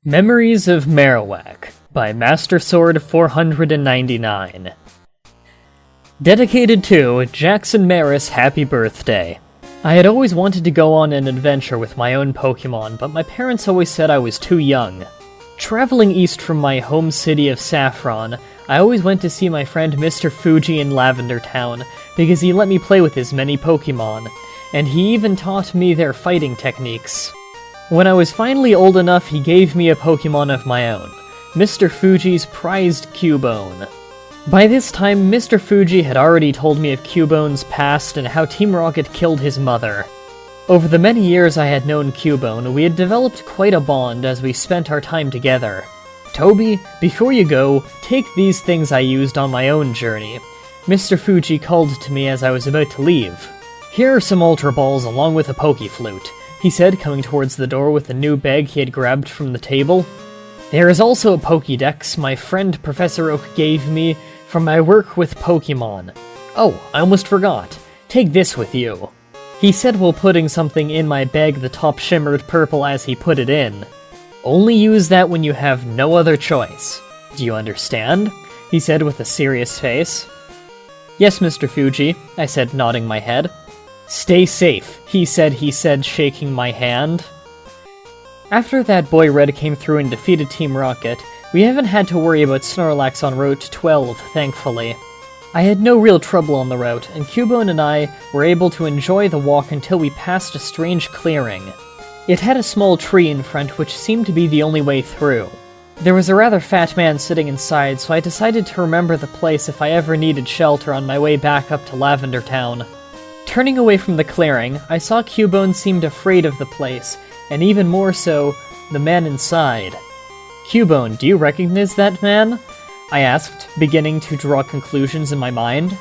Memories of Marowak by Master Sword 499. Dedicated to Jackson Maris Happy Birthday. I had always wanted to go on an adventure with my own Pokémon, but my parents always said I was too young. Traveling east from my home city of Saffron, I always went to see my friend Mr. Fuji in Lavender Town, because he let me play with his many Pokémon, and he even taught me their fighting techniques. When I was finally old enough, he gave me a Pokémon of my own, Mr. Fuji's prized Cubone. By this time, Mr. Fuji had already told me of Cubone's past and how Team Rocket killed his mother. Over the many years I had known Cubone, we had developed quite a bond as we spent our time together. "Toby, before you go, take these things I used on my own journey," Mr. Fuji called to me as I was about to leave. "Here are some Ultra Balls along with a Pokéflute," he said, coming towards the door with a new bag he had grabbed from the table. "There is also a Pokédex my friend Professor Oak gave me from my work with Pokémon. Oh, I almost forgot. Take this with you," he said while putting something in my bag. The top shimmered purple as he put it in. "Only use that when you have no other choice. Do you understand?" he said with a serious face. "Yes, Mr. Fuji," I said, nodding my head. "Stay safe," he said, shaking my hand. After that boy Red came through and defeated Team Rocket, we haven't had to worry about Snorlax on Route 12, thankfully. I had no real trouble on the route, and Cubone and I were able to enjoy the walk until we passed a strange clearing. It had a small tree in front which seemed to be the only way through. There was a rather fat man sitting inside, so I decided to remember the place if I ever needed shelter on my way back up to Lavender Town. Turning away from the clearing, I saw Cubone seemed afraid of the place, and even more so, the man inside. "Cubone, do you recognize that man?" I asked, beginning to draw conclusions in my mind.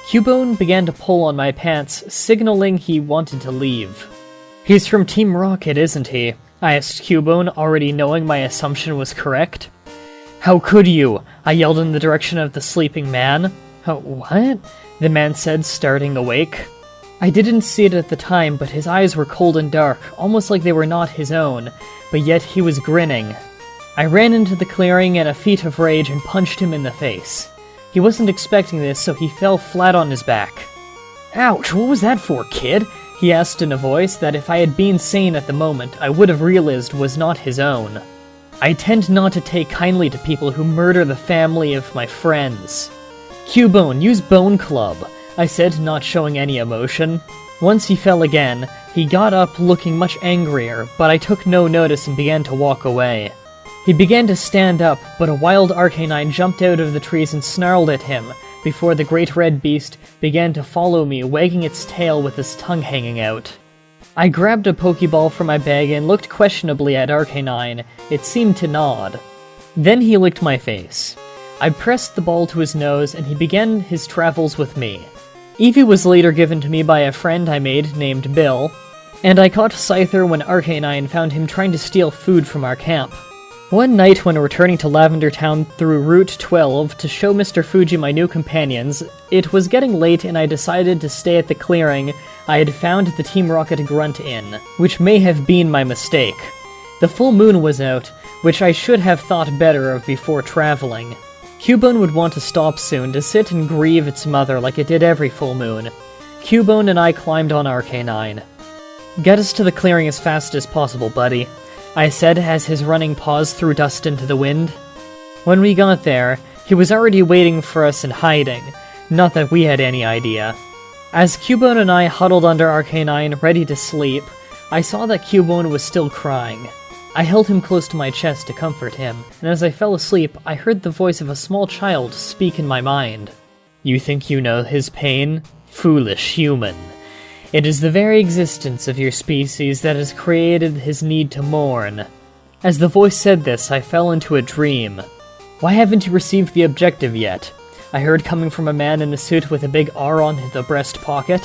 Cubone began to pull on my pants, signaling he wanted to leave. "He's from Team Rocket, isn't he?" I asked Cubone, already knowing my assumption was correct. "How could you?" I yelled in the direction of the sleeping man. "What?" the man said, starting awake. I didn't see it at the time, but his eyes were cold and dark, almost like they were not his own, but yet he was grinning. I ran into the clearing in a feat of rage and punched him in the face. He wasn't expecting this, so he fell flat on his back. "Ouch, what was that for, kid?" he asked in a voice that if I had been sane at the moment, I would have realized was not his own. I tend not to take kindly to people who murder the family of my friends. "Cubone, use Bone Club," I said, not showing any emotion. Once he fell again, he got up looking much angrier, but I took no notice and began to walk away. He began to stand up, but a wild Arcanine jumped out of the trees and snarled at him, before the great red beast began to follow me, wagging its tail with its tongue hanging out. I grabbed a Pokeball from my bag and looked questionably at Arcanine. It seemed to nod. Then he licked my face. I pressed the ball to his nose, and he began his travels with me. Eevee was later given to me by a friend I made named Bill, and I caught Scyther when Arcanine found him trying to steal food from our camp. One night when returning to Lavender Town through Route 12 to show Mr. Fuji my new companions, it was getting late and I decided to stay at the clearing I had found the Team Rocket grunt in, which may have been my mistake. The full moon was out, which I should have thought better of before traveling. Cubone would want to stop soon to sit and grieve its mother like it did every full moon. Cubone and I climbed on Arcanine. "Get us to the clearing as fast as possible, buddy," I said as his running paws threw dust into the wind. When we got there, he was already waiting for us and hiding, not that we had any idea. As Cubone and I huddled under Arcanine, ready to sleep, I saw that Cubone was still crying. I held him close to my chest to comfort him, and as I fell asleep, I heard the voice of a small child speak in my mind. "You think you know his pain? Foolish human. It is the very existence of your species that has created his need to mourn." As the voice said this, I fell into a dream. "Why haven't you received the objective yet?" I heard coming from a man in a suit with a big R on the breast pocket.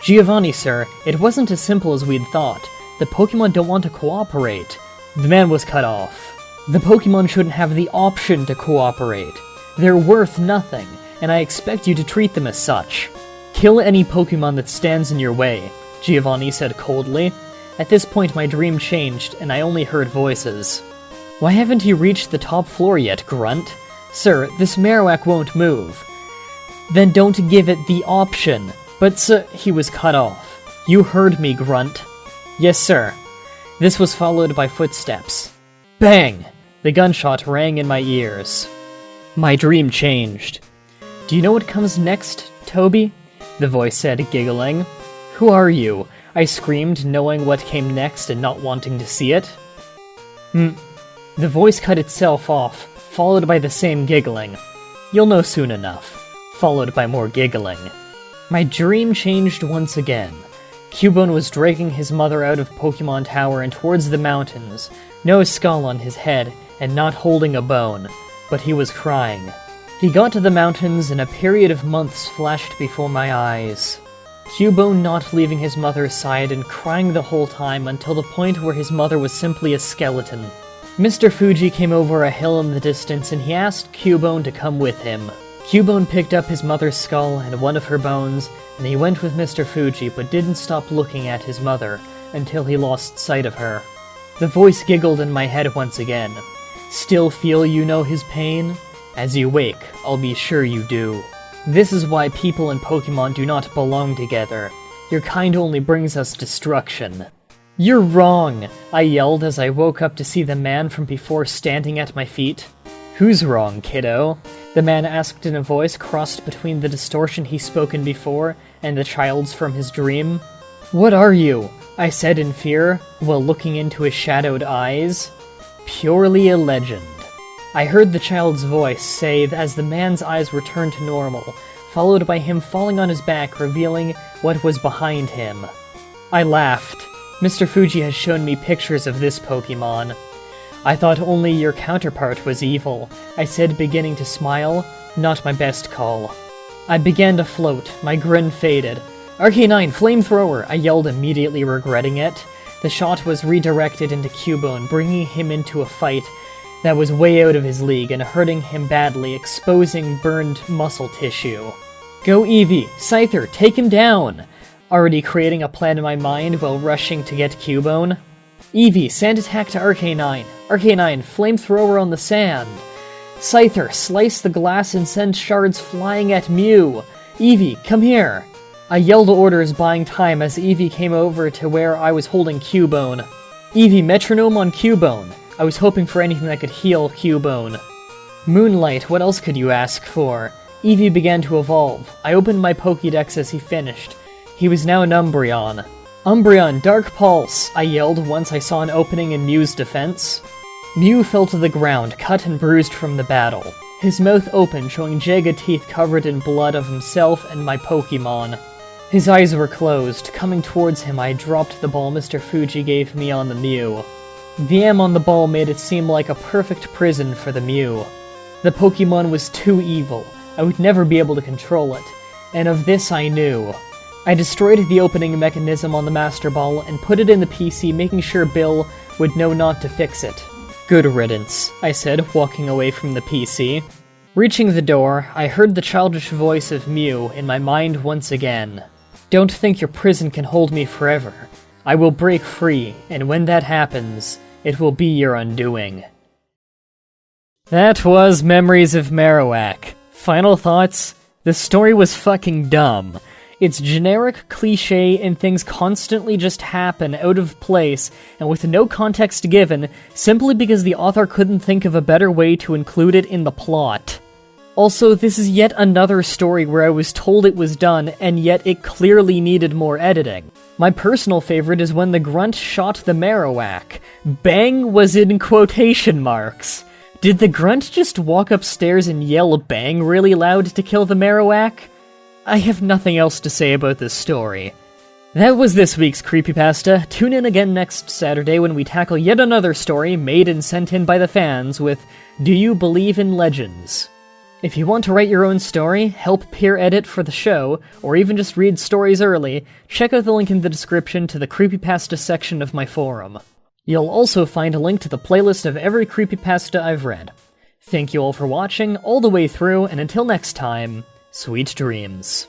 "Giovanni, sir, it wasn't as simple as we'd thought. The Pokémon don't want to cooperate." The man was cut off. "The Pokémon shouldn't have the option to cooperate. They're worth nothing, and I expect you to treat them as such. Kill any Pokémon that stands in your way," Giovanni said coldly. At this point my dream changed, and I only heard voices. Why haven't you reached the top floor yet, Grunt? Sir, this Marowak won't move. Then don't give it the option. But sir, he was cut off. You heard me, Grunt. Yes, sir. This was followed by footsteps. Bang! The gunshot rang in my ears. My dream changed. Do you know what comes next, Toby? The voice said, giggling. Who are you? I screamed, knowing what came next and not wanting to see it. The voice cut itself off, followed by the same giggling. You'll know soon enough. Followed by more giggling. My dream changed once again. Cubone was dragging his mother out of Pokémon Tower and towards the mountains, no skull on his head, and not holding a bone, but he was crying. He got to the mountains and a period of months flashed before my eyes. Cubone not leaving his mother's side and crying the whole time until the point where his mother was simply a skeleton. Mr. Fuji came over a hill in the distance and he asked Cubone to come with him. Cubone picked up his mother's skull and one of her bones, and he went with Mr. Fuji but didn't stop looking at his mother until he lost sight of her. The voice giggled in my head once again. Still feel you know his pain? As you wake, I'll be sure you do. This is why people and Pokémon do not belong together. Your kind only brings us destruction. You're wrong! I yelled as I woke up to see the man from before standing at my feet. Who's wrong, kiddo? The man asked in a voice crossed between the distortion he spoken before and the child's from his dream. What are you? I said in fear, while looking into his shadowed eyes. Purely a legend. I heard the child's voice say as the man's eyes returned to normal, followed by him falling on his back, revealing what was behind him. I laughed. Mr. Fuji has shown me pictures of this Pokémon. I thought only your counterpart was evil, I said, beginning to smile. Not my best call. I began to float, my grin faded. Arcanine, flamethrower! I yelled, immediately regretting it. The shot was redirected into Cubone, bringing him into a fight that was way out of his league and hurting him badly, exposing burned muscle tissue. Go Eevee! Scyther, take him down! Already creating a plan in my mind while rushing to get Cubone. Eevee, sand attack to Arcanine! Arcanine, flamethrower on the sand! Scyther, slice the glass and send shards flying at Mew! Eevee, come here! I yelled orders, buying time as Eevee came over to where I was holding Cubone. Eevee, metronome on Cubone! I was hoping for anything that could heal Cubone. Moonlight, what else could you ask for? Eevee began to evolve. I opened my Pokédex as he finished. He was now an Umbreon. Umbreon, Dark Pulse! I yelled once I saw an opening in Mew's defense. Mew fell to the ground, cut and bruised from the battle. His mouth open, showing jagged teeth covered in blood of himself and my Pokémon. His eyes were closed. Coming towards him, I dropped the ball Mr. Fuji gave me on the Mew. The M on the ball made it seem like a perfect prison for the Mew. The Pokémon was too evil. I would never be able to control it, and of this I knew. I destroyed the opening mechanism on the Master Ball and put it in the PC, making sure Bill would know not to fix it. Good riddance, I said, walking away from the PC. Reaching the door, I heard the childish voice of Mew in my mind once again. Don't think your prison can hold me forever. I will break free, and when that happens, it will be your undoing. That was Memories of Marowak. Final thoughts? The story was fucking dumb. It's generic, cliché, and things constantly just happen out of place and with no context given, simply because the author couldn't think of a better way to include it in the plot. Also, this is yet another story where I was told it was done, and yet it clearly needed more editing. My personal favorite is when the grunt shot the Marowak. Bang was in quotation marks. Did the grunt just walk upstairs and yell bang really loud to kill the Marowak? I have nothing else to say about this story. That was this week's Creepypasta. Tune in again next Saturday when we tackle yet another story made and sent in by the fans with Do You Believe in Legends? If you want to write your own story, help peer edit for the show, or even just read stories early, check out the link in the description to the Creepypasta section of my forum. You'll also find a link to the playlist of every Creepypasta I've read. Thank you all for watching, all the way through, and until next time, sweet dreams.